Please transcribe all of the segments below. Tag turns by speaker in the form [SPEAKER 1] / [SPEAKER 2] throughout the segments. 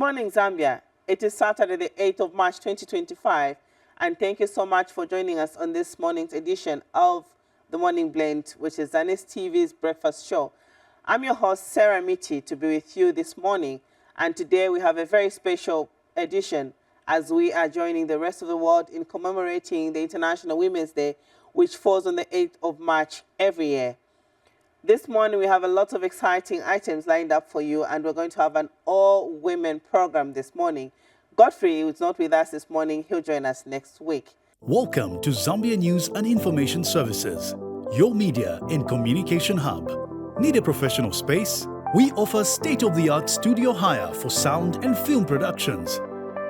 [SPEAKER 1] morning, Zambia. It is Saturday, the 8th of March, 2025, and thank you so much for joining us on this morning's edition of The Morning Blend, which is Zanis TV's breakfast show. I'm your host, Sarah Michi, to be with you this morning, and today we have a very special edition as we are joining the rest of the world in commemorating the International Women's Day, which falls on the 8th of March every year. This morning, we have a lot of exciting items lined up for you, and we're going to have an all-women program this morning. Godfrey is not with us this morning. He'll join us next week.
[SPEAKER 2] Welcome to Zambia News and Information Services, your media and communication hub. Need a professional space? We offer state-of-the-art studio hire for sound and film productions.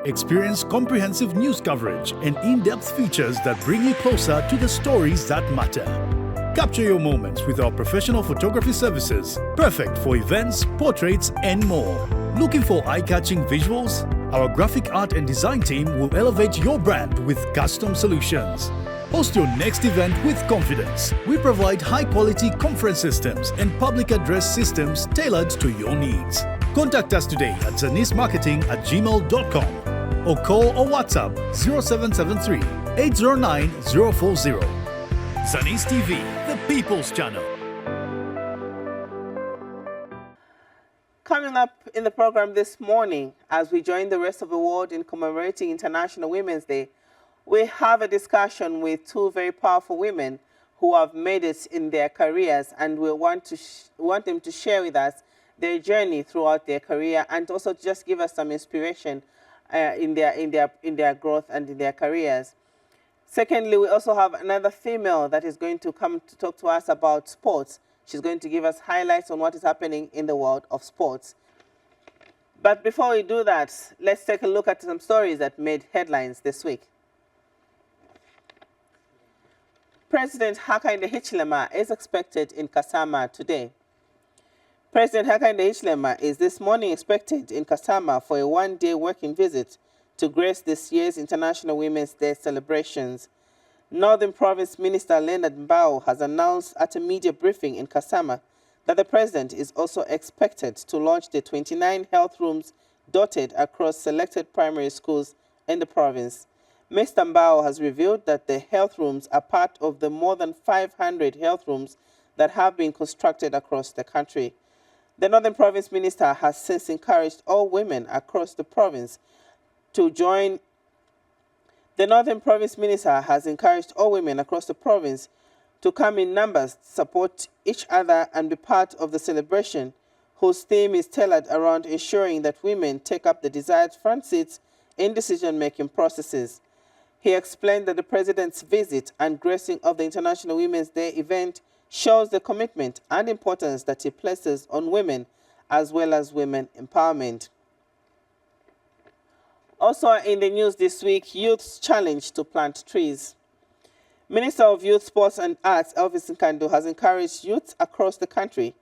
[SPEAKER 2] Experience comprehensive news coverage and in-depth features that bring you closer to the stories that matter. Capture your moments with our professional photography services, perfect for events, portraits, and more. Looking for eye-catching visuals? Our graphic art and design team will elevate your brand with custom solutions. Host your next event with confidence. We provide high-quality conference systems and public address systems tailored to your needs. Contact us today at zanismarketing@gmail.com or call or WhatsApp 0773 809 040. Zanis TV, the People's Channel.
[SPEAKER 1] Coming up in the program this morning, as we join the rest of the world in commemorating International Women's Day, we have a discussion with two very powerful women who have made it in their careers, and we want them to share with us their journey throughout their career, and also just give us some inspiration in their growth and in their careers. Secondly, we also have another female that is going to come to talk to us about sports. She's going to give us highlights on what is happening in the world of sports. But before we do that, let's take a look at some stories that made headlines this week. President Hakainde Hichilema is expected in Kasama today. President Hakainde Hichilema is this morning expected in Kasama for a one-day working visit to grace this year's International Women's Day celebrations. Northern Province Minister Leonard Mbao has announced at a media briefing in Kasama that the president is also expected to launch the 29 health rooms dotted across selected primary schools in the province. Mr. Mbao has revealed that the health rooms are part of the more than 500 health rooms that have been constructed across the country. The Northern Province Minister has since encouraged all women across the province to join. The Northern Province Minister has encouraged all women across the province to come in numbers, support each other, and be part of the celebration, whose theme is tailored around ensuring that women take up the desired front seats in decision-making processes. He explained that the President's visit and gracing of the International Women's Day event shows the commitment and importance that he places on women, as well as women empowerment. Also in the news this week, youth's challenge to plant trees. Minister of Youth, Sports and Arts, Elvis Nkandu, has encouraged youth across the country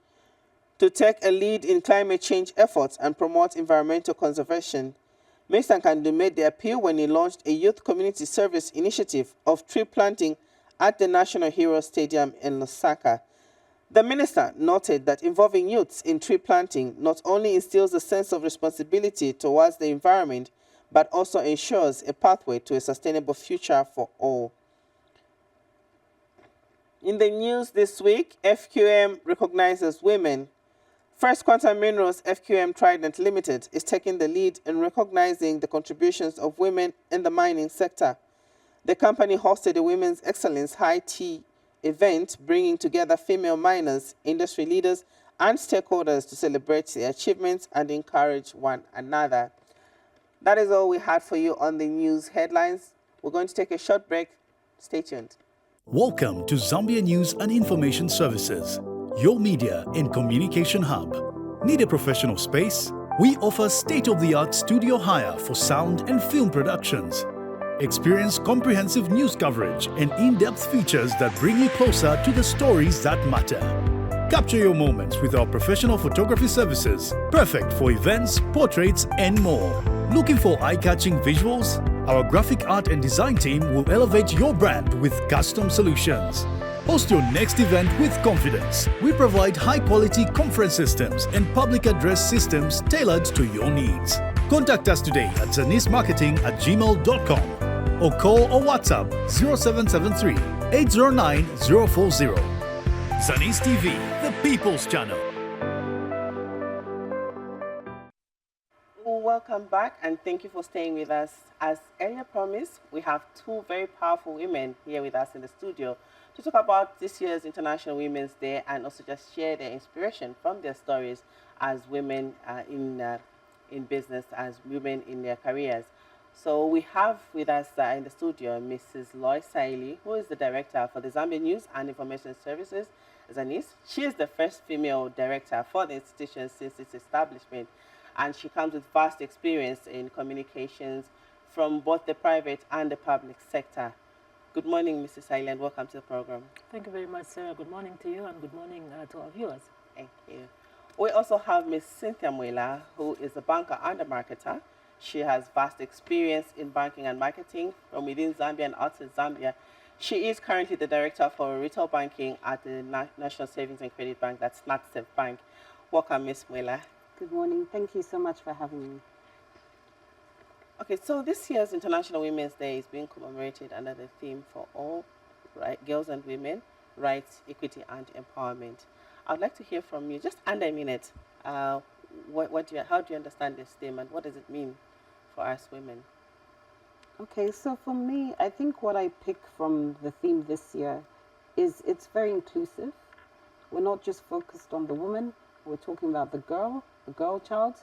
[SPEAKER 1] to take a lead in climate change efforts and promote environmental conservation. Mr. Nkandu made the appeal when he launched a youth community service initiative of tree planting at the National Hero Stadium in Lusaka. The minister noted that involving youths in tree planting not only instills a sense of responsibility towards the environment, but also ensures a pathway to a sustainable future for all. In the news this week, FQM recognizes women. First Quantum Minerals FQM Trident Limited is taking the lead in recognizing the contributions of women in the mining sector. The company hosted a Women's Excellence High Tea event, bringing together female miners, industry leaders, and stakeholders to celebrate their achievements and encourage one another. That is all we had for you on the news headlines. We're going to take a short break. Stay tuned.
[SPEAKER 2] Welcome to Zambia News and Information Services, your media and communication hub. Need a professional space? We offer state-of-the-art studio hire for sound and film productions. Experience comprehensive news coverage and in-depth features that bring you closer to the stories that matter. Capture your moments with our professional photography services, perfect for events, portraits, and more. Looking for eye-catching visuals? Our graphic art and design team will elevate your brand with custom solutions. Host your next event with confidence. We provide high-quality conference systems and public address systems tailored to your needs. Contact us today at zanismarketing@gmail.com or call or WhatsApp 0773 809 040. Zanis TV, the People's Channel.
[SPEAKER 1] Welcome back and thank you for staying with us. As earlier promised, we have two very powerful women here with us in the studio to talk about this year's International Women's Day and also just share their inspiration from their stories as women in business, as women in their careers. So we have with us in the studio Mrs. Lois Saili, who is the director for the Zambia News and Information Services, Zanis. She is the first female director for the institution since its establishment, and she comes with vast experience in communications from both the private and the public sector. Good morning, Mrs. Saili, and welcome to the program.
[SPEAKER 3] Thank you very much, Sarah. Good morning to you and good morning to our viewers.
[SPEAKER 1] Thank you. We also have Ms. Cynthia Mwela, who is a banker and a marketer. She has vast experience in banking and marketing from within Zambia and outside Zambia. She is currently the director for retail banking at the National Savings and Credit Bank, that's NatSav Bank. Welcome, Ms. Mwela.
[SPEAKER 4] Good morning. Thank you so much for having me.
[SPEAKER 1] Okay, so this year's International Women's Day is being commemorated under the theme for all girls and women, rights, equity, and empowerment. I'd like to hear from you, just under a minute, how do you understand this theme and what does it mean for us women?
[SPEAKER 4] Okay, so for me, I think what I pick from the theme this year is it's very inclusive. We're not just focused on the woman, we're talking about the girl child.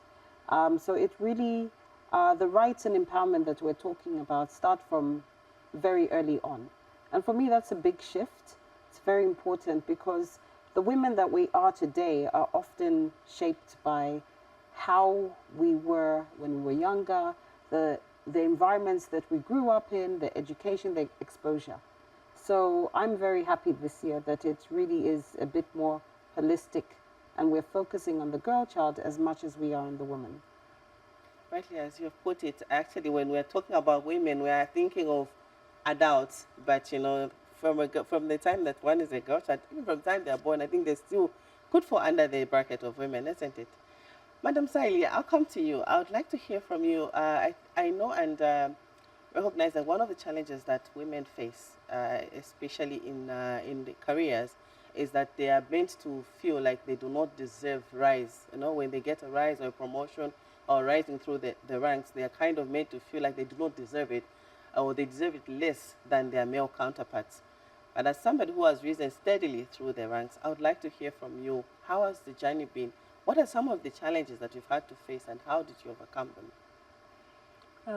[SPEAKER 4] So it really, the rights and empowerment that we're talking about start from very early on. And for me, that's a big shift. It's very important because the women that we are today are often shaped by how we were when we were younger, the environments that we grew up in, the education, the exposure. So I'm very happy this year that it really is a bit more holistic and we're focusing on the girl child as much as we are on the woman.
[SPEAKER 1] Rightly, as you've put it, actually, when we're talking about women, we are thinking of adults, but you know, from the time that one is a girl child, even from the time they're born, I think they're still good for under the bracket of women, isn't it? Madam Saili, I'll come to you. I would like to hear from you. I know and recognize that one of the challenges that women face, especially in the careers, is that they are meant to feel like they do not deserve rise. You know, when they get a rise or a promotion or rising through the ranks, they are kind of made to feel like they do not deserve it, or they deserve it less than their male counterparts. But as somebody who has risen steadily through the ranks, I would like to hear from you. How has the journey been? What are some of the challenges that you've had to face and how did you overcome them?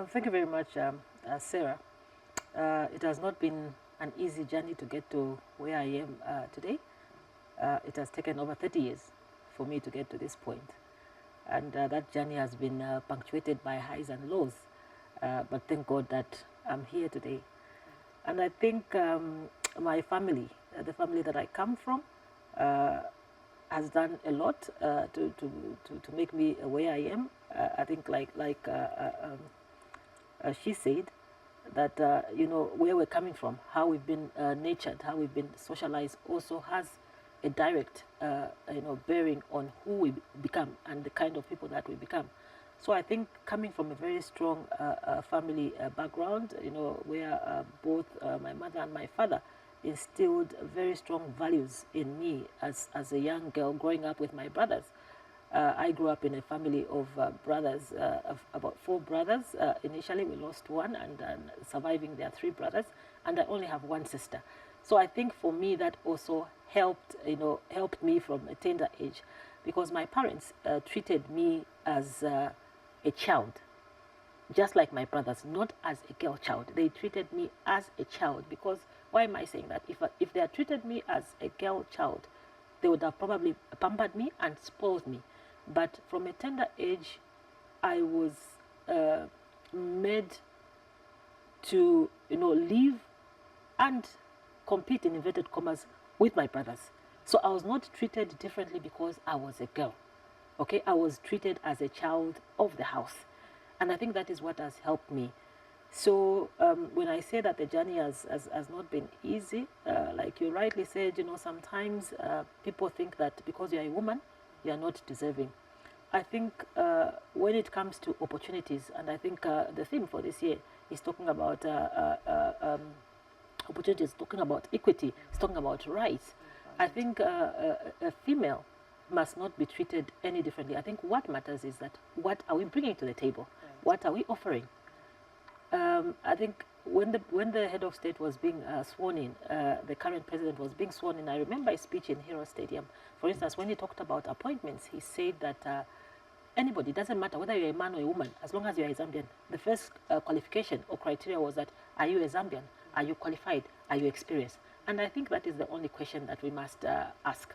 [SPEAKER 3] Thank you very much, Sarah. It has not been an easy journey to get to where I am today. It has taken over 30 years for me to get to this point. And that journey has been punctuated by highs and lows. But thank God that I'm here today. And I think my family, the family that I come from, has done a lot to make me where I am. I think like she said, that you know, where we're coming from, how we've been nurtured, how we've been socialized, also has a direct you know, bearing on who we become and the kind of people that we become. So I think coming from a very strong family background, you know, where both my mother and my father instilled very strong values in me as a young girl growing up with my brothers. I grew up in a family of brothers, of about 4 brothers. Initially, we lost one, and surviving there are 3 brothers, and I only have 1 sister. So I think for me that also helped, you know, helped me from a tender age, because my parents treated me as a child, just like my brothers, not as a girl child. They treated me as a child, because why am I saying that? If they had treated me as a girl child, they would have probably pampered me and spoiled me. But from a tender age, I was made to, you know, live and compete in inverted commas with my brothers. So I was not treated differently because I was a girl. Okay, I was treated as a child of the house. And I think that is what has helped me. So when I say that the journey has not been easy, like you rightly said, you know, sometimes people think that because you're a woman, you're not deserving. I think when it comes to opportunities, and I think the theme for this year is talking about opportunities, talking about equity, it's talking about rights. I think a female must not be treated any differently. I think what matters is that what are we bringing to the table? Right. What are we offering? I think when the head of state was being sworn in, the current president was being sworn in, I remember a speech in Hero Stadium. For instance, when he talked about appointments, he said that anybody, doesn't matter whether you're a man or a woman, as long as you're a Zambian, the first qualification or criteria was that, are you a Zambian? Are you qualified? Are you experienced? And I think that is the only question that we must ask.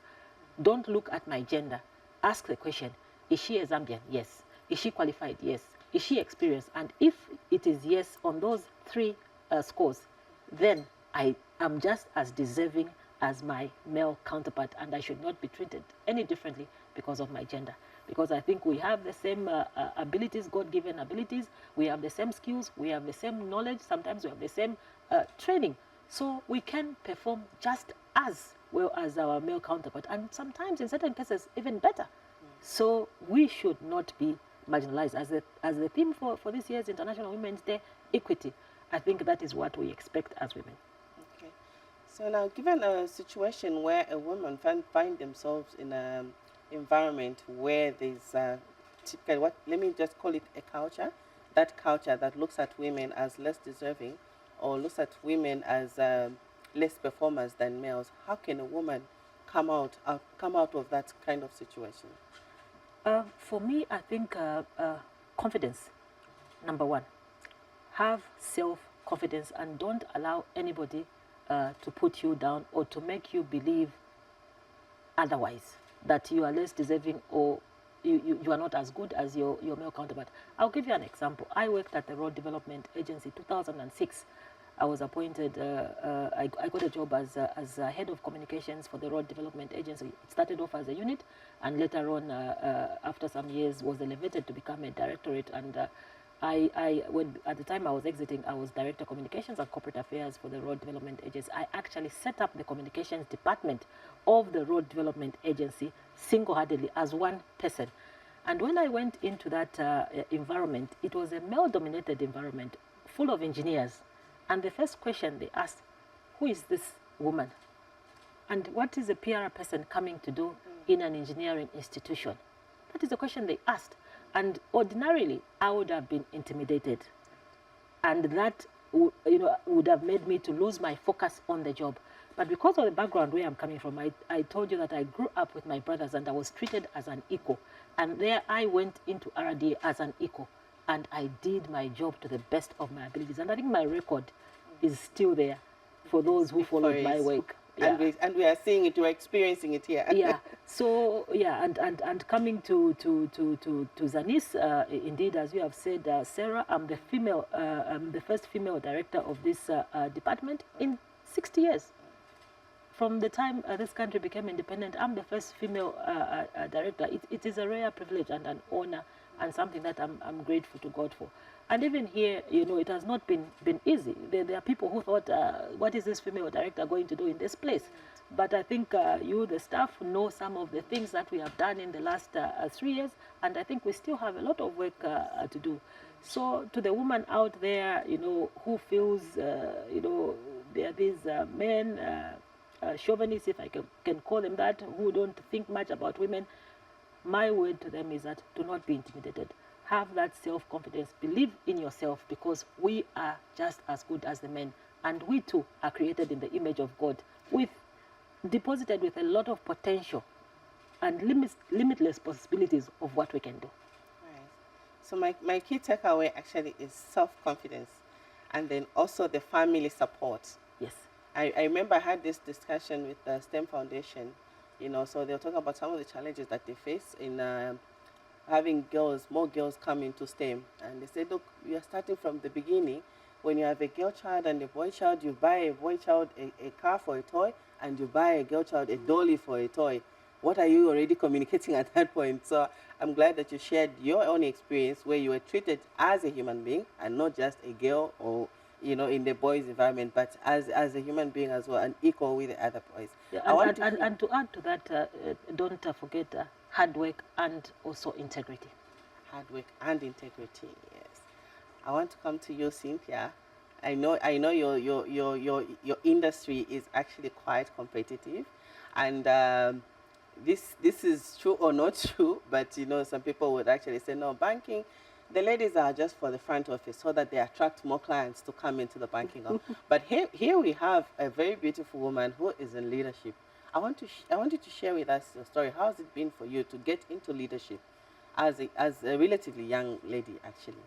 [SPEAKER 3] Don't look at my gender. Ask the question, is she a Zambian? Yes. Is she qualified? Yes. Is she experienced? And if it is yes on those three scores, then I am just as deserving as my male counterpart, and I should not be treated any differently because of my gender. Because I think we have the same abilities, God-given abilities, we have the same skills, we have the same knowledge, sometimes we have the same training. So we can perform just as well as our male counterpart, and sometimes in certain cases even better. So we should not be marginalized. As the theme for this year's International Women's Day, equity, I think that is what we expect as women.
[SPEAKER 1] Okay. So now, given a situation where a woman find themselves in an environment where there's typical, let me just call it a culture, that culture that looks at women as less deserving or looks at women as less performers than males, how can a woman come out of that kind of situation?
[SPEAKER 3] For me, I think confidence, number one. Have self-confidence and don't allow anybody to put you down or to make you believe otherwise, that you are less deserving or you are not as good as your male counterpart. I'll give you an example. I worked at the Road Development Agency 2006. I was appointed, I got a job as head of communications for the Road Development Agency. It started off as a unit, and later on, after some years, was elevated to become a directorate. And when at the time I was exiting, I was Director Communications and Corporate Affairs for the Road Development Agency. I actually set up the communications department of the Road Development Agency single-handedly as one person. And when I went into that environment, it was a male-dominated environment full of engineers. And the first question they asked, who is this woman? And what is a PR person coming to do in an engineering institution? That is the question they asked. And ordinarily, I would have been intimidated. And that would have made me to lose my focus on the job. But because of the background where I'm coming from, I told you that I grew up with my brothers and I was treated as an equal. And there I went into RDA as an equal. And I did my job to the best of my abilities. And I think my record is still there for those who followed my work. Yeah.
[SPEAKER 1] And we are seeing it, we're experiencing it here.
[SPEAKER 3] Yeah. So yeah, and coming to Zanice, indeed, as you have said, Sarah, I'm the first female director of this department in 60 years. From the time this country became independent, I'm the first female director. It is a rare privilege and an honor, and something that I'm grateful to God for. And even here, it has not been easy. There are people who thought, what is this female director going to do in this place? But I think you, the staff, know some of the things that we have done in the last 3 years, and I think we still have a lot of work to do. So to the woman out there, who feels, there are these men, chauvinists, if I can call them that, who don't think much about women, my word to them is that do not be intimidated. Have that self-confidence. Believe in yourself, because we are just as good as the men. And we too are created in the image of God, deposited with a lot of potential and limitless possibilities of what we can do.
[SPEAKER 1] Right. So my key takeaway actually is self-confidence, and then also the family support.
[SPEAKER 3] Yes.
[SPEAKER 1] I remember I had this discussion with the STEM Foundation, so they were talking about some of the challenges that they face in having more girls come into STEM. And they said, look, we are starting from the beginning. When you have a girl child and a boy child, you buy a boy child a car for a toy, and you buy a girl child a dolly for a toy. What are you already communicating at that point? So I'm glad that you shared your own experience where you were treated as a human being and not just a girl or in the boys' environment, but as a human being as well, and equal with the other boys.
[SPEAKER 3] Yeah, and to add to that, don't forget hard work and also integrity.
[SPEAKER 1] Hard work and integrity. Yes. I want to come to you, Cynthia. I know your industry is actually quite competitive, and this is true or not true, but some people would actually say no, banking, the ladies are just for the front office so that they attract more clients to come into the banking office. But here we have a very beautiful woman who is in leadership. I want you to share with us your story. How has it been for you to get into leadership as a relatively young lady, actually?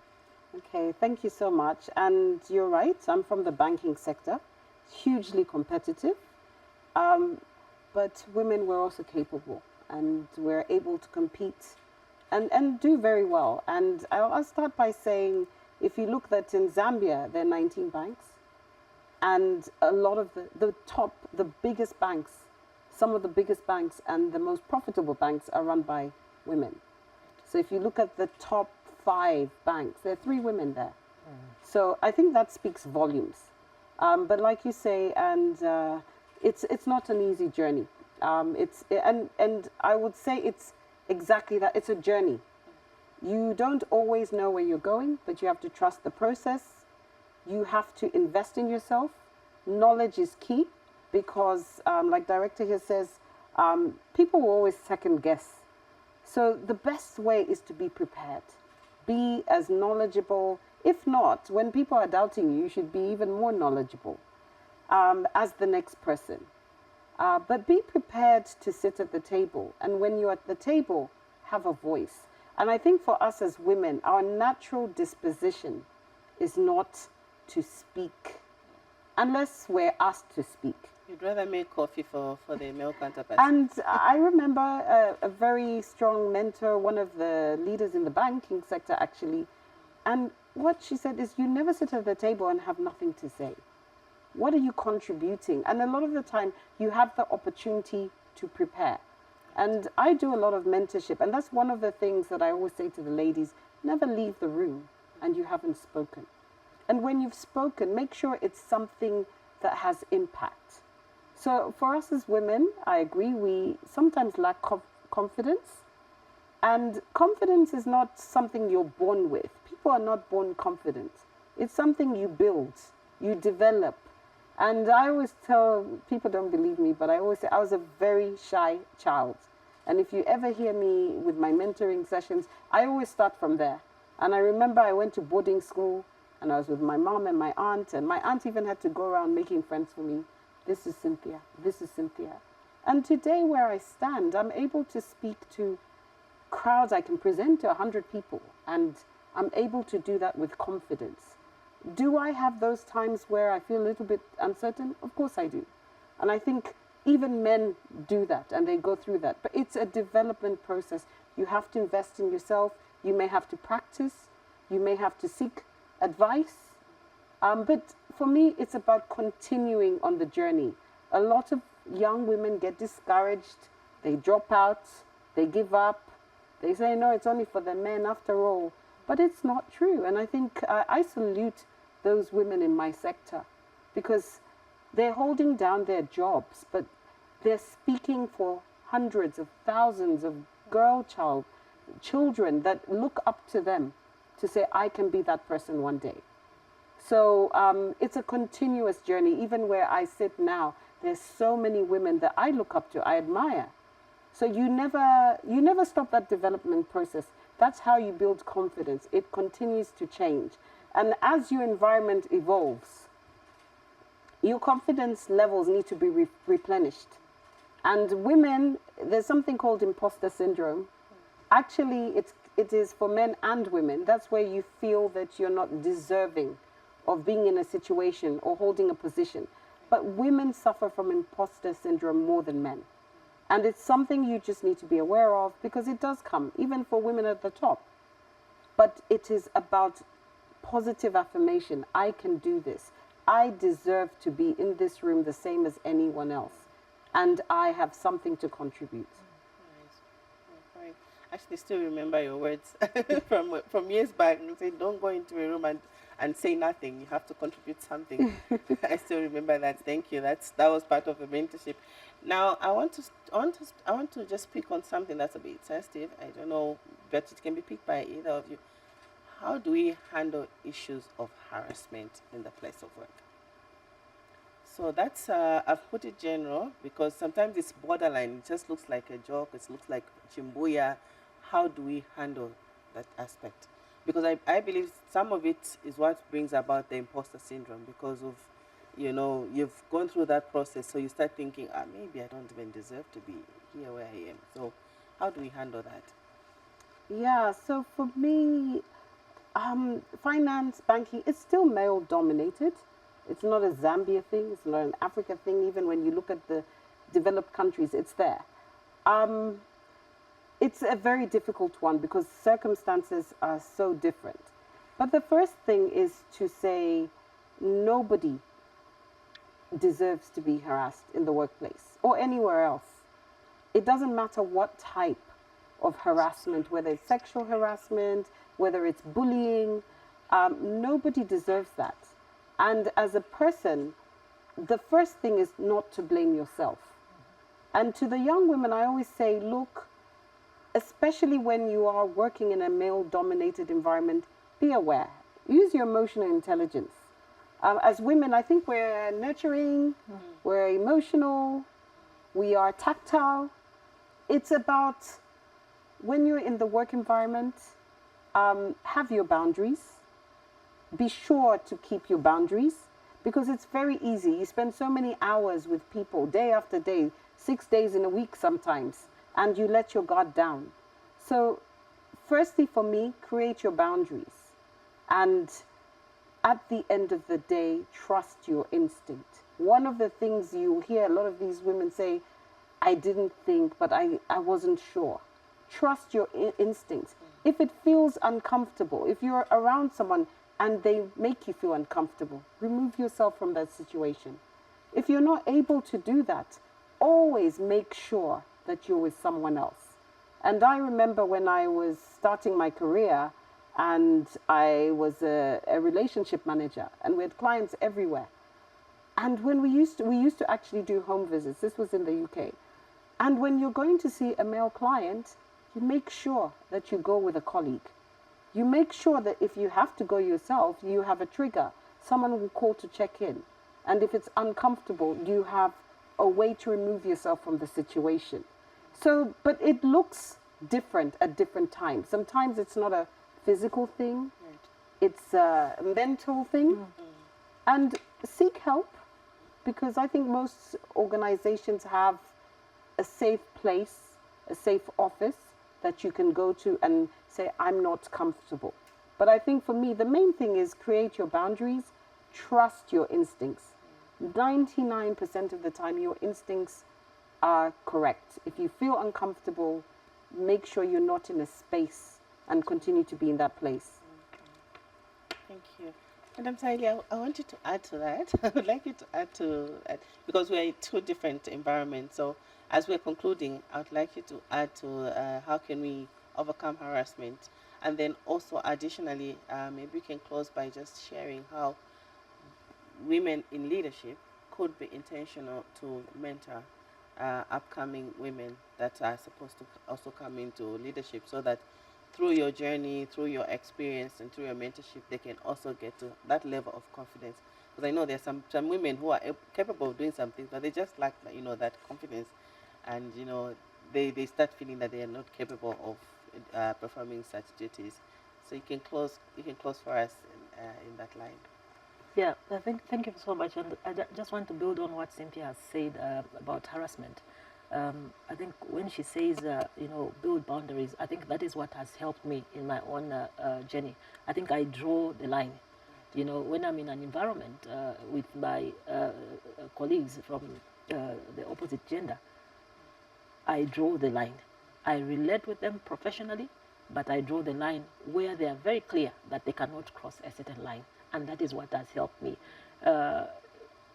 [SPEAKER 4] Okay, thank you so much. And you're right, I'm from the banking sector, hugely competitive. But women were also capable and were able to compete and do very well. And I'll start by saying, if you look that in Zambia, there are 19 banks, and a lot of the biggest banks, some of the biggest banks and the most profitable banks are run by women. So if you look at the top 5 banks, there are 3 women there. So I think that speaks volumes. But like you say, and it's not an easy journey. And I would say it's exactly that. It's a journey. You don't always know where you're going, but you have to trust the process. You have to invest in yourself. Knowledge is key because, like director here says, people will always second guess. So the best way is to be prepared. Be as knowledgeable. If not, when people are doubting you, you should be even more knowledgeable as the next person. But be prepared to sit at the table. And when you're at the table, have a voice. And I think for us as women, our natural disposition is not to speak unless we're asked to speak.
[SPEAKER 1] You'd rather make coffee for the male counterparts.
[SPEAKER 4] And I remember a very strong mentor, one of the leaders in the banking sector actually, and what she said is, you never sit at the table and have nothing to say. What are you contributing? And a lot of the time, you have the opportunity to prepare. And I do a lot of mentorship, and that's one of the things that I always say to the ladies, never leave the room and you haven't spoken. And when you've spoken, make sure it's something that has impact. So for us as women, I agree, we sometimes lack confidence. And confidence is not something you're born with. People are not born confident. It's something you build, you develop. And I always tell, people don't believe me, but I always say I was a very shy child. And if you ever hear me with my mentoring sessions, I always start from there. And I remember I went to boarding school and I was with my mom and my aunt even had to go around making friends for me. This is Cynthia, this is Cynthia. And today where I stand, I'm able to speak to crowds. I can present to 100 people and I'm able to do that with confidence. Do I have those times where I feel a little bit uncertain? Of course I do. And I think even men do that and they go through that. But it's a development process. You have to invest in yourself. You may have to practice. You may have to seek advice. But for me, it's about continuing on the journey. A lot of young women get discouraged. They drop out. They give up. They say, no, it's only for the men after all. But it's not true. And I think I salute those women in my sector because they're holding down their jobs, but they're speaking for hundreds of thousands of children that look up to them to say, I can be that person one day. So it's a continuous journey. Even where I sit now, there's so many women that I look up to, I admire. So you never stop that development process. That's how you build confidence. It continues to change. And as your environment evolves, your confidence levels need to be replenished. And women, there's something called imposter syndrome. Actually, it is for men and women. That's where you feel that you're not deserving of being in a situation or holding a position. But women suffer from imposter syndrome more than men. And it's something you just need to be aware of because it does come, even for women at the top. But it is about positive affirmation. I can do this. I deserve to be in this room the same as anyone else. And I have something to contribute.
[SPEAKER 1] Nice. Right. I actually still remember your words from years back. You say, don't go into a room and say nothing. You have to contribute something. I still remember that. Thank you. That was part of the mentorship. Now, I want to just pick on something that's a bit sensitive. I don't know, but it can be picked by either of you. How do we handle issues of harassment in the place of work? So that's I've put it general because sometimes it's borderline. It just looks like a joke. It looks like chimbuya. How do we handle that aspect? Because I believe some of it is what brings about the imposter syndrome because of, you've gone through that process. So you start thinking, maybe I don't even deserve to be here where I am. So how do we handle that?
[SPEAKER 4] Yeah, so for me, finance, banking, it's still male dominated. It's not a Zambia thing, it's not an Africa thing. Even when you look at the developed countries, it's there. It's a very difficult one because circumstances are so different. But the first thing is to say nobody deserves to be harassed in the workplace or anywhere else. It doesn't matter what type of harassment, whether it's sexual harassment, whether it's bullying, nobody deserves that. And as a person, the first thing is not to blame yourself. And to the young women, I always say, look, especially when you are working in a male-dominated environment, be aware. Use your emotional intelligence. As women, I think we're nurturing, we're emotional, we are tactile. It's about when you're in the work environment, have your boundaries. Be sure to keep your boundaries because it's very easy. You spend so many hours with people day after day, 6 days in a week sometimes, and you let your guard down. So firstly, for me, create your boundaries. And at the end of the day, trust your instinct. One of the things you hear a lot of these women say, I didn't think, but I wasn't sure. Trust your instincts. If it feels uncomfortable, if you're around someone and they make you feel uncomfortable, remove yourself from that situation. If you're not able to do that, always make sure that you're with someone else. And I remember when I was starting my career and I was a relationship manager and we had clients everywhere. And when we used to actually do home visits, this was in the UK. And when you're going to see a male client, you make sure that you go with a colleague. You make sure that if you have to go yourself, you have a trigger. Someone will call to check in. And if it's uncomfortable, you have a way to remove yourself from the situation. So, but it looks different at different times. Sometimes it's not a physical thing, it's a mental thing. And seek help, because I think most organizations have a safe place, a safe office that you can go to and say, I'm not comfortable. But I think for me, the main thing is create your boundaries, trust your instincts. 99% of the time, your instincts are correct. If you feel uncomfortable, make sure you're not in a space and continue to be in that place.
[SPEAKER 1] Thank you. Madam Saili, I want you to add to that. I would like you to add to that because we're in two different environments. So as we're concluding, I would like you to add to how can we overcome harassment. And then also additionally, maybe we can close by just sharing how women in leadership could be intentional to mentor upcoming women that are supposed to also come into leadership so that through your journey, through your experience, and through your mentorship, they can also get to that level of confidence. Because I know there's some women who are capable of doing something, but they just lack, that confidence. And, they start feeling that they are not capable of performing such duties. So you can close for us in that line.
[SPEAKER 3] Yeah, thank you so much. And I just want to build on what Cynthia has said about harassment. I think when she says, build boundaries, I think that is what has helped me in my own journey. I think I draw the line. When I'm in an environment with my colleagues from the opposite gender, I draw the line. I relate with them professionally, but I draw the line where they are very clear that they cannot cross a certain line. And that is what has helped me.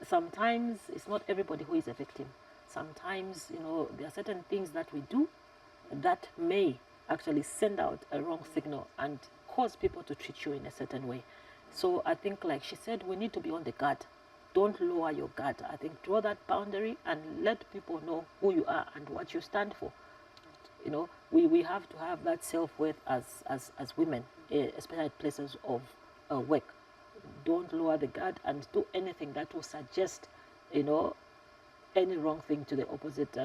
[SPEAKER 3] Sometimes it's not everybody who is a victim. Sometimes, there are certain things that we do that may actually send out a wrong signal and cause people to treat you in a certain way. So I think, like she said, we need to be on the guard. don't lower your guard. I think draw that boundary and let people know who you are and what you stand for. You know, we have to have that self-worth as women, especially at places of work. Don't lower the guard and do anything that will suggest, you know, any wrong thing to the opposite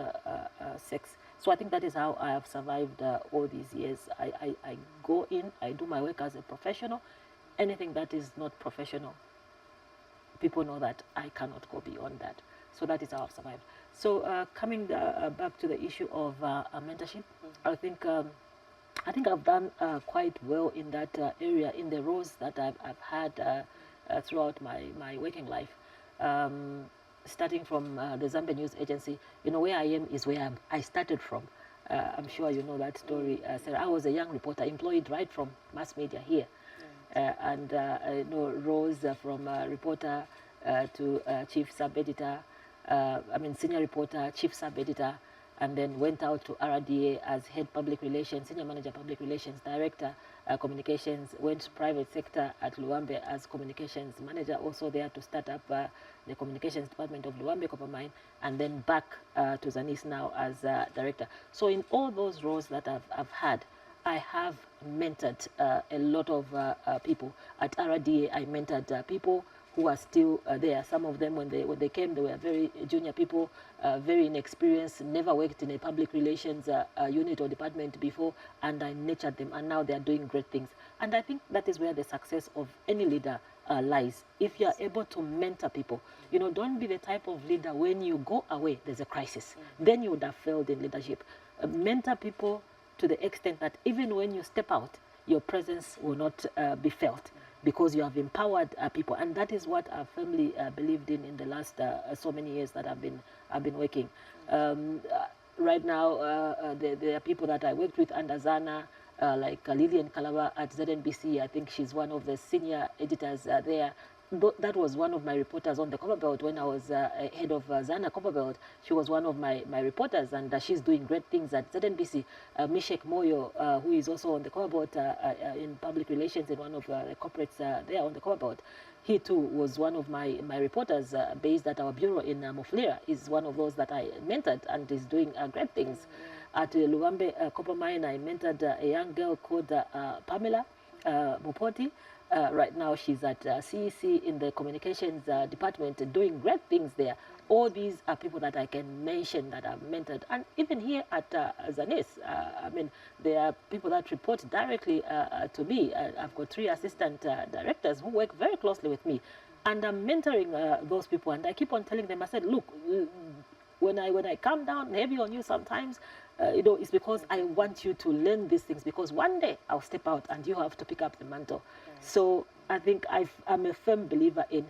[SPEAKER 3] sex. So I think that is how I have survived all these years. I go in, I do my work as a professional. Anything that is not professional, people know that I cannot go beyond that. So that is how I've survived. So coming back to the issue of mentorship, I think I've done quite well in that area, in the roles that I've had throughout my working life. Starting from the Zambia News Agency, you know, where I am is where I started from. I'm sure you know that story, Sarah. I was a young reporter employed right from mass media here. And you know, rose from reporter to chief sub-editor, senior reporter, chief sub-editor, and then went out to RDA as head public relations, senior manager public relations, director communications, went private sector at Luambe as communications manager, also there to start up the communications department of Luambe Copper Mine, and then back to Zanis now as director. So in all those roles that I've had, I have mentored a lot of people. At RDA, I mentored people who are still there. Some of them, when they came, they were very junior people, very inexperienced, never worked in a public relations unit or department before, and I nurtured them, and now they are doing great things. And I think that is where the success of any leader lies. If you are able to mentor people, you know, don't be the type of leader when you go away, there's a crisis. Then you would have failed in leadership. Mentor people to the extent that even when you step out, your presence will not be felt, because you have empowered people, and that is what our family believed in the last so many years that I've been working. Right now, there are people that I worked with under Zana, like Lillian Kalaba at ZNBC. I think she's one of the senior editors there. That was one of my reporters on the Copperbelt when I was head of Zana Copperbelt. She was one of my reporters, and she's doing great things at ZNBC. Mishek Moyo, who is also on the Copperbelt in public relations in one of the corporates there on the Copperbelt. He too was one of my reporters based at our bureau in Mufulira. Is one of those that I mentored and is doing great things. At Luambe Copper Mine, I mentored a young girl called Pamela Mupoti. Right now, she's at CEC in the communications department, doing great things there. All these are people that I can mention that I've mentored. And even here at Zanis, there are people that report directly to me. I've got 3 assistant directors who work very closely with me. And I'm mentoring those people. And I keep on telling them, I said, look, when I come down heavy on you sometimes, you know, it's because I want you to learn these things, because one day I'll step out and you have to pick up the mantle. So I think I'm a firm believer in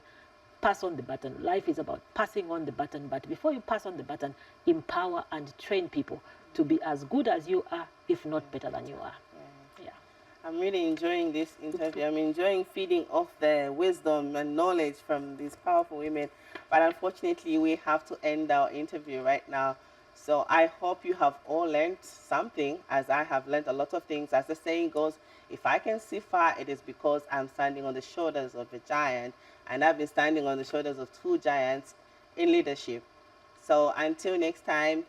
[SPEAKER 3] pass on the baton. Life is about passing on the baton, but before you pass on the baton, empower and train people to be as good as you are, if not better than you are. Yeah.
[SPEAKER 1] I'm really enjoying this interview. I'm enjoying feeding off the wisdom and knowledge from these powerful women. But unfortunately, we have to end our interview right now. So I hope you have all learned something, as I have learned a lot of things. As the saying goes, if I can see far, it is because I'm standing on the shoulders of a giant. And I've been standing on the shoulders of 2 giants in leadership. So until next time,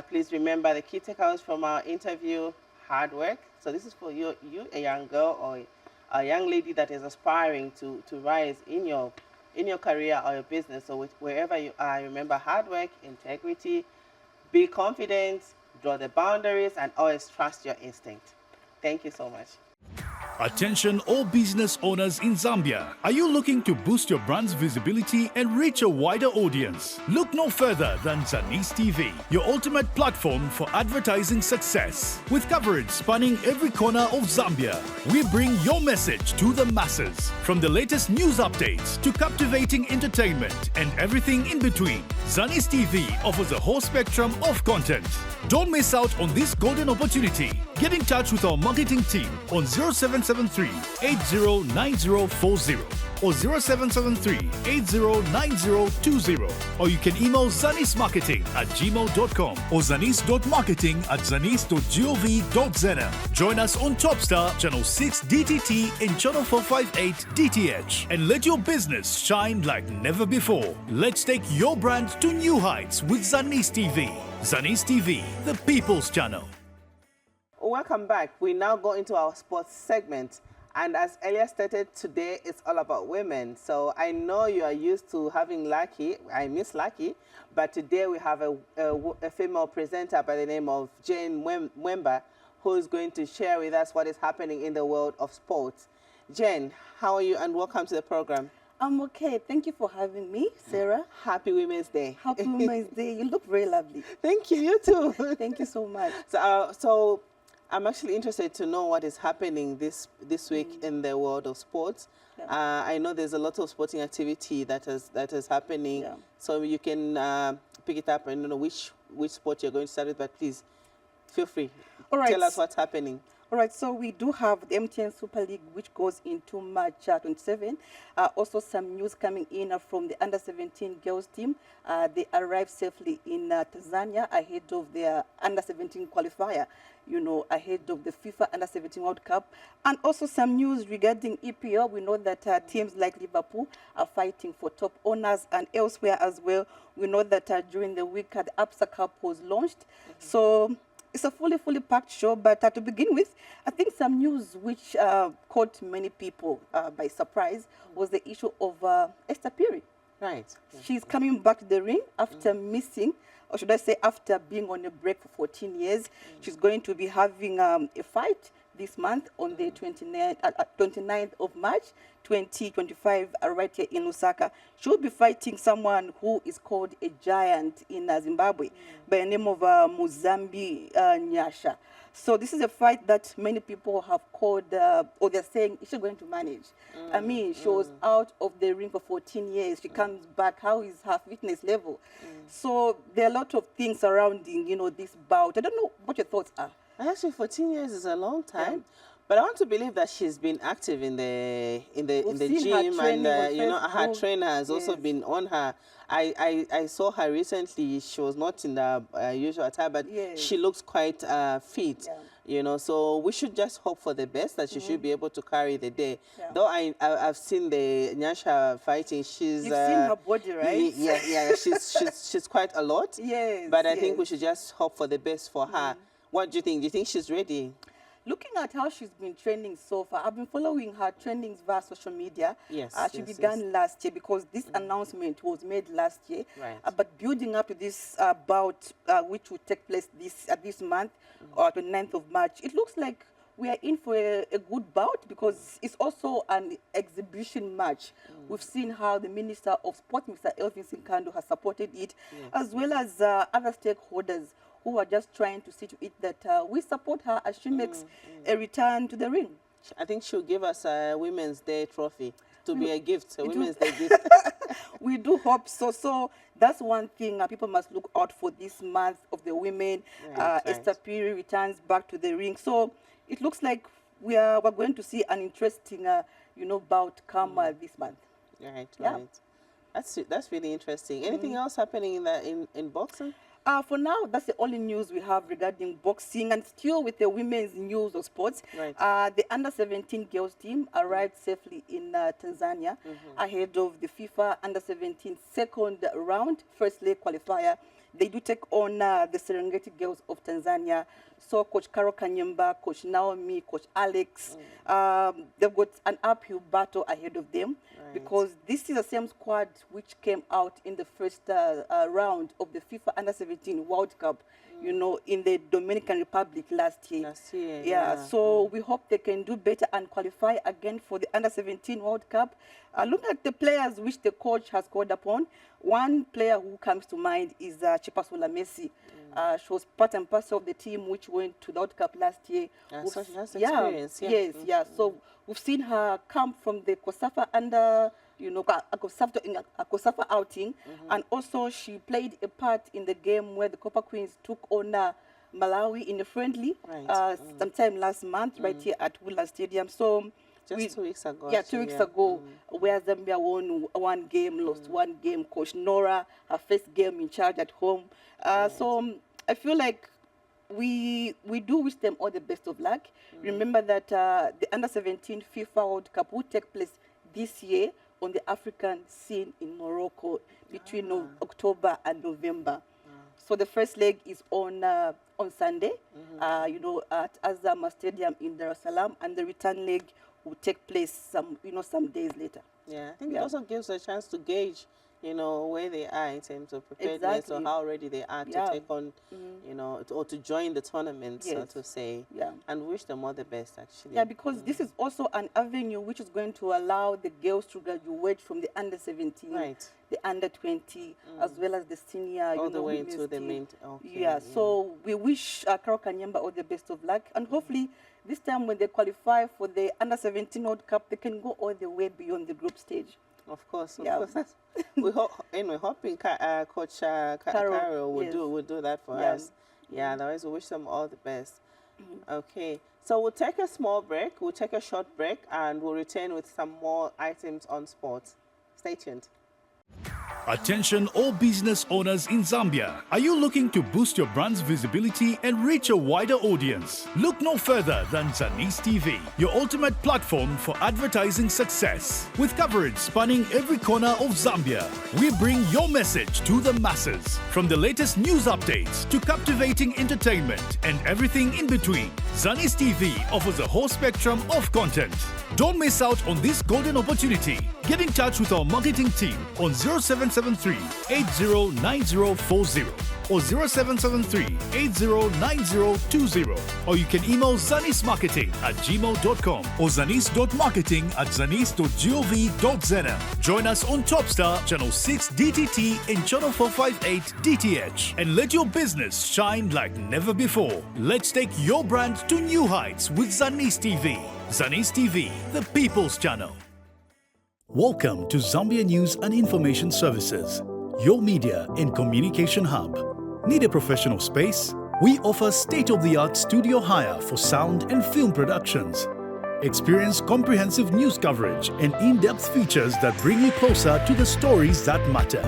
[SPEAKER 1] please remember the key takeaways from our interview: hard work. So this is for you, a young girl or a young lady that is aspiring to rise in your career or your business. So wherever you are, remember hard work, integrity, be confident, draw the boundaries, and always trust your instinct. Thank you so much.
[SPEAKER 2] Attention all business owners in Zambia. Are you looking to boost your brand's visibility and reach a wider audience? Look no further than Zanis TV, your ultimate platform for advertising success. With coverage spanning every corner of Zambia, we bring your message to the masses. From the latest news updates to captivating entertainment and everything in between, Zanis TV offers a whole spectrum of content. Don't miss out on this golden opportunity. Get in touch with our marketing team on 07 0773-809040 or 0773-809020, or you can email zanismarketing@gmail.com or zanis.marketing@zanis.gov.zm. Join us on Topstar Channel 6 DTT in Channel 458 DTH and let your business shine like never before. Let's take your brand to new heights with Zanis TV. Zanis TV, the people's channel.
[SPEAKER 1] Welcome back. We now go into our sports segment. And as earlier stated, today it's all about women. So I know you are used to having Lucky. I miss Lucky. But today we have a female presenter by the name of Jane Mwemba, who is going to share with us what is happening in the world of sports. Jane, how are you? And welcome to the program.
[SPEAKER 5] I'm okay. Thank you for having me, Sarah.
[SPEAKER 1] Happy Women's Day.
[SPEAKER 5] Happy Women's Day. You look very lovely.
[SPEAKER 1] Thank you. You too.
[SPEAKER 5] Thank you so much.
[SPEAKER 1] So I'm actually interested to know what is happening this week in the world of sports.
[SPEAKER 5] Yeah.
[SPEAKER 1] I know there's a lot of sporting activity that is happening.
[SPEAKER 5] Yeah.
[SPEAKER 1] So you can pick it up and know which sport you're going to start with. But please, feel free.
[SPEAKER 5] All right.
[SPEAKER 1] Tell us what's happening.
[SPEAKER 5] All right, so we do have the MTN Super League, which goes into March 27. Also, some news coming in from the Under-17 girls team. They arrived safely in Tanzania ahead of their Under-17 qualifier, ahead of the FIFA Under-17 World Cup. And also some news regarding EPL. We know that teams like Liverpool are fighting for top honors, and elsewhere as well. We know that during the week, the APSA Cup was launched. So it's a fully packed show, but to begin with, I think some news which caught many people by surprise was the issue of Esther Piri.
[SPEAKER 1] Right.
[SPEAKER 5] She's coming back to the ring after missing, or should I say after being on a break for 14 years. She's going to be having a fight this month on the 29th of March, 2025, right here in Lusaka. She'll be fighting someone who is called a giant in Zimbabwe by the name of Muzambi Nyasha. So this is a fight that many people have called, or they're saying, is she going to manage? I mean, she was out of the ring for 14 years. She comes back. How is her fitness level? So there are a lot of things surrounding, this bout. I don't know what your thoughts are.
[SPEAKER 1] Actually, 14 years is a long time.
[SPEAKER 5] Yeah.
[SPEAKER 1] But I want to believe that she's been active in the
[SPEAKER 5] seen
[SPEAKER 1] gym,
[SPEAKER 5] her
[SPEAKER 1] and
[SPEAKER 5] training on
[SPEAKER 1] her
[SPEAKER 5] Facebook.
[SPEAKER 1] trainer has also
[SPEAKER 5] Yes.
[SPEAKER 1] been on her. I saw her recently. She was not in the usual attire, but
[SPEAKER 5] Yes.
[SPEAKER 1] she looks quite fit.
[SPEAKER 5] Yeah.
[SPEAKER 1] So we should just hope for the best, that she should be able to carry the day.
[SPEAKER 5] Yeah.
[SPEAKER 1] Though I've seen the Nyasha fighting. She's
[SPEAKER 5] You've seen her body, right?
[SPEAKER 1] Yeah. She's quite a lot.
[SPEAKER 5] Yes.
[SPEAKER 1] But I think we
[SPEAKER 5] yes.
[SPEAKER 1] should just hope for the best for her. What do you think? Do you think she's ready?
[SPEAKER 5] Looking at how she's been training so far, I've been following her trainings via social media.
[SPEAKER 1] Yes,
[SPEAKER 5] She
[SPEAKER 1] yes,
[SPEAKER 5] began last year because this announcement was made last year.
[SPEAKER 1] Right.
[SPEAKER 5] But building up to this bout, which will take place this month, or the 9th of March, it looks like we are in for a good bout because it's also an exhibition match. We've seen how the Minister of Sport, Mr. Elvin Sinkando, has supported it, as well as other stakeholders who are just trying to see to it that we support her as she makes a return to the ring.
[SPEAKER 1] I think she'll give us a Women's Day trophy to be a gift, a
[SPEAKER 5] It will-
[SPEAKER 1] Women's Day gift.
[SPEAKER 5] We do hope so. So that's one thing people must look out for this month of the women.
[SPEAKER 1] Right.
[SPEAKER 5] Esther Piri returns back to the ring. So it looks like we're going to see an interesting, bout come this month.
[SPEAKER 1] Right.
[SPEAKER 5] Yeah.
[SPEAKER 1] Right. That's really interesting. Anything else happening in boxing?
[SPEAKER 5] For now, that's the only news we have regarding boxing, and still with the women's news of sports.
[SPEAKER 1] Right.
[SPEAKER 5] The Under-17 girls team arrived safely in Tanzania ahead of the FIFA Under-17 second round first leg qualifier. They do take on the Serengeti girls of Tanzania. So Coach Carol Kanyemba, Coach Naomi, Coach Alex, they've got an uphill battle ahead of them because this is the same squad which came out in the first round of the FIFA Under-17 World Cup, in the Dominican Republic last year. Yeah, so we hope they can do better and qualify again for the Under-17 World Cup. Looking at the players which the coach has called upon, one player who comes to mind is Chipasula Messi. She was part and parcel of the team which went to the World Cup last year.
[SPEAKER 1] So she has experience.
[SPEAKER 5] Yes. So we've seen her come from the COSAFA under, a COSAFA outing, and also she played a part in the game where the Copper Queens took on Malawi in a friendly
[SPEAKER 1] Right.
[SPEAKER 5] sometime last month, right here at Woodland Stadium. So
[SPEAKER 1] Just 2 weeks ago.
[SPEAKER 5] yeah,
[SPEAKER 1] actually,
[SPEAKER 5] 2 weeks ago, where Zambia won one game, lost one game. Coach Nora, her first game in charge at home. So I feel like we do wish them all the best of luck. Remember that the Under-17 FIFA World Cup will take place this year on the African scene in Morocco between October and November. So the first leg is on Sunday, you know, at Azama Stadium in Dar es Salaam, and the return leg will take place some days later.
[SPEAKER 1] Yeah, I think it also gives a chance to gauge, you know, where they are in terms of preparedness
[SPEAKER 5] Exactly.
[SPEAKER 1] or how ready they are to
[SPEAKER 5] Yeah.
[SPEAKER 1] take on, you know, or to join the tournament, so
[SPEAKER 5] Yes.
[SPEAKER 1] to say.
[SPEAKER 5] Yeah.
[SPEAKER 1] And wish them all the best, actually.
[SPEAKER 5] Yeah, because this is also an avenue which is going to allow the girls to graduate from the Under-17,
[SPEAKER 1] Right.
[SPEAKER 5] the Under-20, as well as the senior,
[SPEAKER 1] All
[SPEAKER 5] you
[SPEAKER 1] the
[SPEAKER 5] know,
[SPEAKER 1] way
[SPEAKER 5] women's
[SPEAKER 1] into the
[SPEAKER 5] team.
[SPEAKER 1] main. Okay.
[SPEAKER 5] Yeah, so we wish Carol Kanyamba all the best of luck, and hopefully this time when they qualify for the Under-17 World Cup, they can go all the way beyond the group stage.
[SPEAKER 1] Of course,
[SPEAKER 5] Yeah.
[SPEAKER 1] That's, we hope. Anyway, hoping Coach Carol will
[SPEAKER 5] yes.
[SPEAKER 1] do that for
[SPEAKER 5] Yeah.
[SPEAKER 1] us. Yeah. Otherwise, we wish them all the best. Okay, so we'll take a small break. We'll take a short break, and we'll return with some more items on sports. Stay tuned.
[SPEAKER 2] Attention all business owners in Zambia. Are you looking to boost your brand's visibility and reach a wider audience? Look no further than Zanis TV, your ultimate platform for advertising success. With coverage spanning every corner of Zambia, we bring your message to the masses. From the latest news updates to captivating entertainment and everything in between, Zanis TV offers a whole spectrum of content. Don't miss out on this golden opportunity. Get in touch with our marketing team on 0773 809040 or 0773 809020, or you can email zanismarketing@gmail.com or zanis.marketing@zanis.gov.zm. Join us on Topstar Channel 6 DTT and Channel 458 DTH and let your business shine like never before. Let's take your brand to new heights with Zanis TV. Zanis TV, the people's channel. Welcome to Zambia News and Information Services, your media and communication hub. Need a professional space? We offer state-of-the-art studio hire for sound and film productions. Experience comprehensive news coverage and in-depth features that bring you closer to the stories that matter.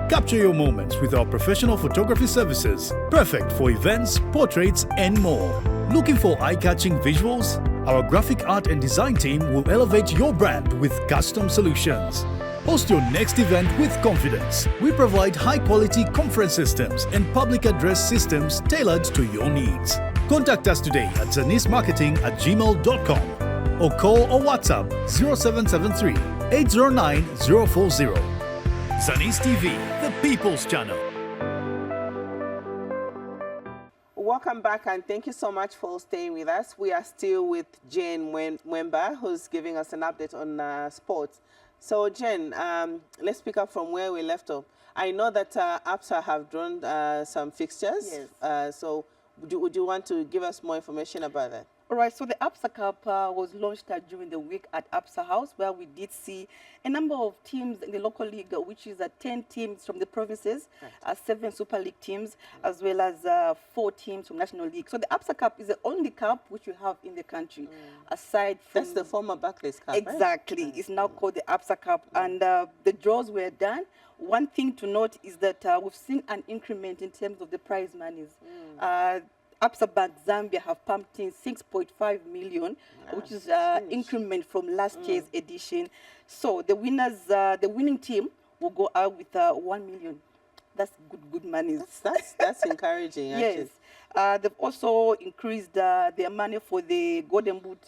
[SPEAKER 2] Capture your moments with our professional photography services, perfect for events, portraits, and more. Looking for eye-catching visuals? Our graphic art and design team will elevate your brand with custom solutions. Host your next event with confidence. We provide high-quality conference systems and public address systems tailored to your needs. Contact us today at zanismarketing@gmail.com or call or WhatsApp 0773 809 040. Zanis TV, the people's channel.
[SPEAKER 1] Welcome back, and thank you so much for staying with us. We are still with Jane Mwemba, who's giving us an update on sports. So, Jen, let's pick up from where we left off. I know that APSA have drawn some fixtures.
[SPEAKER 5] Yes.
[SPEAKER 1] So, would you want to give us more information about that?
[SPEAKER 5] All right, so the APSA Cup was launched during the week at APSA House, where we did see a number of teams in the local league, which is 10 teams from the provinces, 7 Super League teams, as well as 4 teams from National League. So the APSA Cup is the only cup which we have in the country, aside from...
[SPEAKER 1] That's the former Barclays Cup,
[SPEAKER 5] Exactly.
[SPEAKER 1] Right?
[SPEAKER 5] It's now called the APSA Cup, and the draws were done. One thing to note is that we've seen an increment in terms of the prize monies. APSA Bank Zambia have pumped in 6.5 million, which is increment from last year's edition. So the winners, the winning team will go out with 1 million. That's good money.
[SPEAKER 1] That's encouraging, actually.
[SPEAKER 5] Yes. They've also increased their money for the Golden Boot,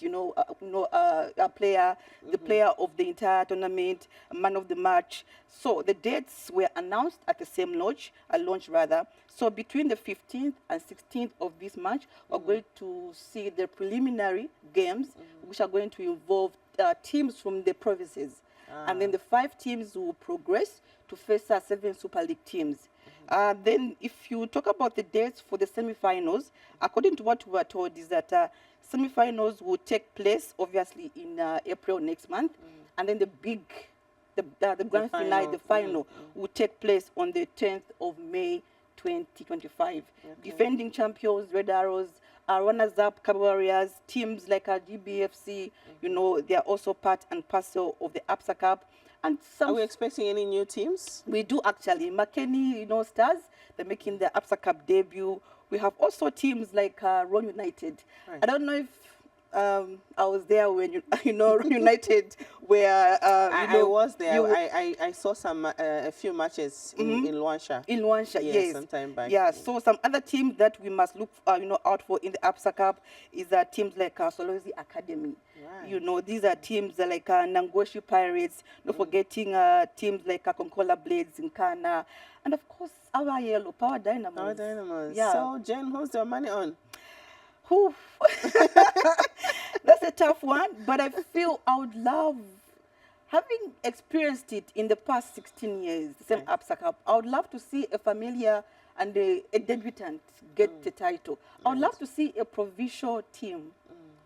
[SPEAKER 5] player, the player of the entire tournament, man of the match. So the dates were announced at the same launch. So between the 15th and 16th of this March, we're going to see the preliminary games, which are going to involve teams from the provinces. And then the 5 teams will progress to face 7 Super League teams. Then if you talk about the dates for the semi-finals, according to what we were told, is that semi-finals will take place, obviously, in April next month. And then the grand finale, the final, will take place on the 10th of May 2025. Defending champions, Red Arrows, runners-up, Cabo Warriors, teams like GBFC, you know, they are also part and parcel of the APSA Cup. And some
[SPEAKER 1] Are we expecting any new teams?
[SPEAKER 5] we do actually. Makeni, you know, Stars, they're making their APSA Cup debut. We have also teams like Ron United.
[SPEAKER 1] Right.
[SPEAKER 5] I don't know if I was there when you know Ron United were.
[SPEAKER 1] I was there.
[SPEAKER 5] you-
[SPEAKER 1] I saw some a few matches in Luansha.
[SPEAKER 5] in Luansha,
[SPEAKER 1] Yes,
[SPEAKER 5] yes.
[SPEAKER 1] some time back.
[SPEAKER 5] Yeah, so some other teams that we must look, you know, out for in the APSA Cup is teams like Solozzi Academy.
[SPEAKER 1] Right.
[SPEAKER 5] You know, these are teams like Nangoshi Pirates, not forgetting teams like Konkola Blades in Kana, and of course our yellow Power Dynamos.
[SPEAKER 1] Our Dynamos.
[SPEAKER 5] Yeah.
[SPEAKER 1] So, Jen, who's their money on?
[SPEAKER 5] Whew. That's a tough one, but I feel I would love, having experienced it in the past 16 years, the same APSA Cup, I would love to see a familiar and a debutant get the title. I would love to see a provincial team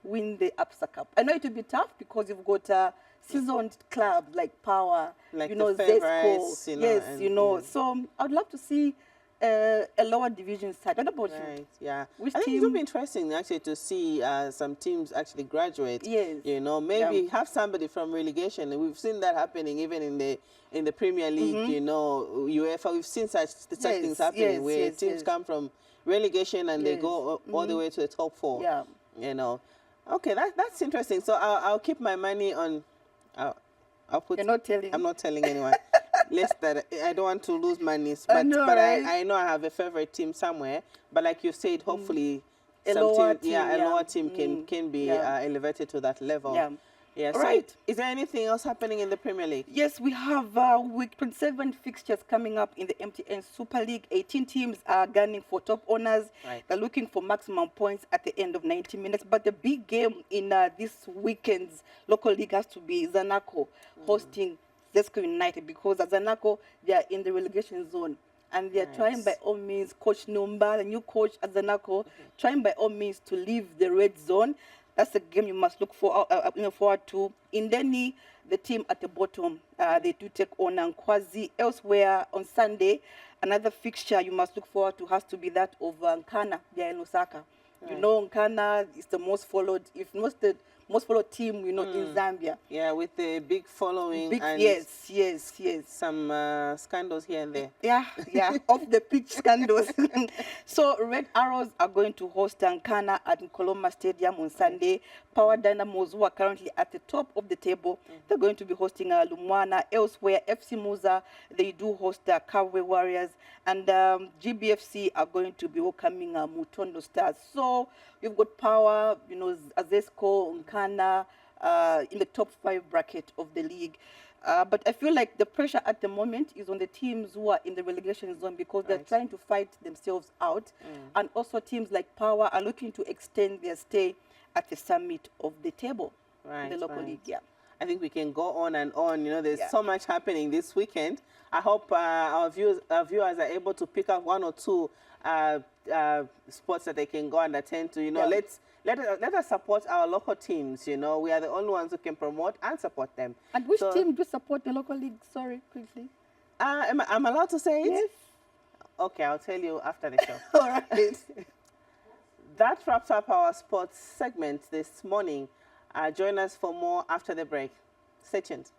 [SPEAKER 5] win the APSA Cup. I know it will be tough because you've got seasoned clubs like Power,
[SPEAKER 1] Like
[SPEAKER 5] you know,
[SPEAKER 1] the
[SPEAKER 5] Zesco,
[SPEAKER 1] Favourites, you know,
[SPEAKER 5] yes,
[SPEAKER 1] and-
[SPEAKER 5] you know.
[SPEAKER 1] yeah.
[SPEAKER 5] So I would love to see a lower division side. What about you?
[SPEAKER 1] Right, yeah.
[SPEAKER 5] Which
[SPEAKER 1] I think it would
[SPEAKER 5] team-
[SPEAKER 1] be interesting actually to see some teams actually graduate.
[SPEAKER 5] Yes.
[SPEAKER 1] You know, maybe have somebody from relegation. And we've seen that happening even in the Premier League, you know, UEFA. We've seen such
[SPEAKER 5] Yes,
[SPEAKER 1] things happening
[SPEAKER 5] yes,
[SPEAKER 1] where
[SPEAKER 5] yes,
[SPEAKER 1] teams
[SPEAKER 5] yes.
[SPEAKER 1] come from relegation and they
[SPEAKER 5] Yes.
[SPEAKER 1] go all the way to the top four.
[SPEAKER 5] Yeah.
[SPEAKER 1] You know. Okay, that's interesting. So I'll keep my money on. I'll put.
[SPEAKER 5] You're not telling.
[SPEAKER 1] I'm not telling anyone. Less that I don't want to lose money, but
[SPEAKER 5] know,
[SPEAKER 1] but
[SPEAKER 5] right?
[SPEAKER 1] I know I have a favorite team somewhere. But like you said, hopefully
[SPEAKER 5] A
[SPEAKER 1] some
[SPEAKER 5] lower
[SPEAKER 1] team, yeah,
[SPEAKER 5] team,
[SPEAKER 1] a
[SPEAKER 5] yeah.
[SPEAKER 1] lower team can be
[SPEAKER 5] yeah.
[SPEAKER 1] elevated to that level.
[SPEAKER 5] Yeah.
[SPEAKER 1] Yeah. So
[SPEAKER 5] Right.
[SPEAKER 1] is there anything else happening in the Premier League?
[SPEAKER 5] Yes, we have week 27 fixtures coming up in the MTN Super League. 18 teams are gunning for top honors.
[SPEAKER 1] Right.
[SPEAKER 5] They're looking for maximum points at the end of 90 minutes. But the big game in this weekend's local league has to be Zanaco hosting Zesco United, because at Zanaco, they are in the relegation zone. And they are trying by all means, Coach Numba, the new coach at Zanaco, trying by all means to leave the red zone. That's a game you must look forward to. In Deni, the team at the bottom, they do take on Nkwazi. Elsewhere on Sunday, another fixture you must look forward to has to be that of Nkana. They are in Lusaka. You know, Nkana is the most followed, if not the most followed team, you know, in Zambia.
[SPEAKER 1] Yeah, with the big following and
[SPEAKER 5] Yes.
[SPEAKER 1] some scandals here and there.
[SPEAKER 5] Yeah, off the pitch scandals. So Red Arrows are going to host Ankana at Nkoloma Stadium on Sunday. Power Dynamos, who are currently at the top of the table, they're going to be hosting Lumwana. Elsewhere, FC Muza, they do host the Cabo Warriors, and GBFC are going to be welcoming Mutondo Stars. So you've got Power, you know, Azesco, Nkana, in the top 5 bracket of the league. But I feel like the pressure at the moment is on the teams who are in the relegation zone, because they're trying to fight themselves out. And also teams like Power are looking to extend their stay at the summit of the table in the local league. Yeah.
[SPEAKER 1] I think we can go on and on. You know, there's so much happening this weekend. I hope our viewers are able to pick up one or two sports that they can go and attend to. You know, let us support our local teams. You know, we are the only ones who can promote and support them.
[SPEAKER 5] And which team do support the local league? Sorry, quickly.
[SPEAKER 1] I'm allowed to say it?
[SPEAKER 5] Yes.
[SPEAKER 1] Okay, I'll tell you after the show.
[SPEAKER 5] All right.
[SPEAKER 1] That wraps up our sports segment this morning. Join us for more after the break. Stay tuned.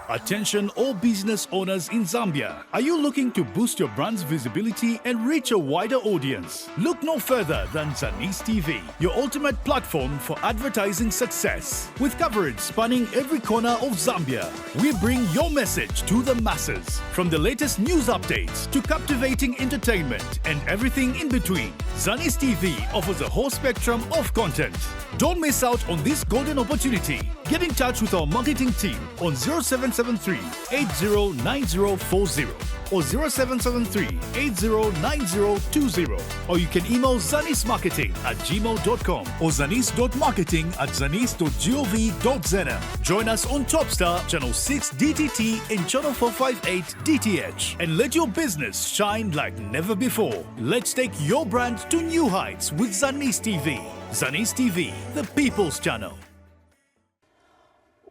[SPEAKER 2] Attention all business owners in Zambia. Are you looking to boost your brand's visibility and reach a wider audience? Look no further than Zanis TV, your ultimate platform for advertising success. With coverage spanning every corner of Zambia, we bring your message to the masses. From the latest news updates to captivating entertainment and everything in between, Zanis TV offers a whole spectrum of content. Don't miss out on this golden opportunity. Get in touch with our marketing team on 0773 809040 or 0773 809020, or you can email zanismarketing@gmail.com or zanis.marketing@zanis.gov.za. Join us on Topstar Channel 6 DTT and Channel 458 DTH and let your business shine like never before. Let's take your brand to new heights with Zanis TV. Zanis TV, the people's channel.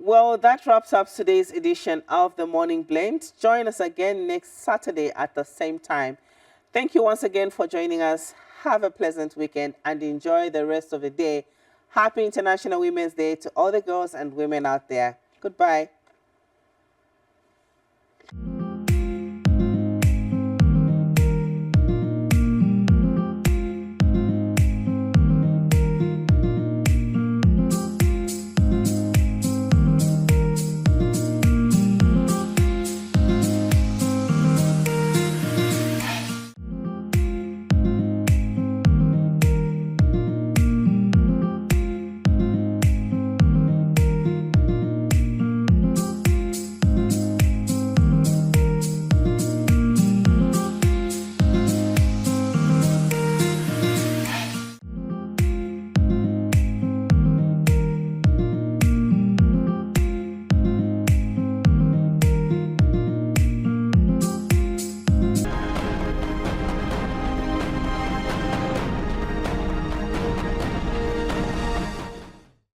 [SPEAKER 1] Well, that wraps up today's edition of the Morning Blend. Join us again next Saturday at the same time. Thank you once again for joining us. Have a pleasant weekend and enjoy the rest of the day. Happy International Women's Day to all the girls and women out there. Goodbye.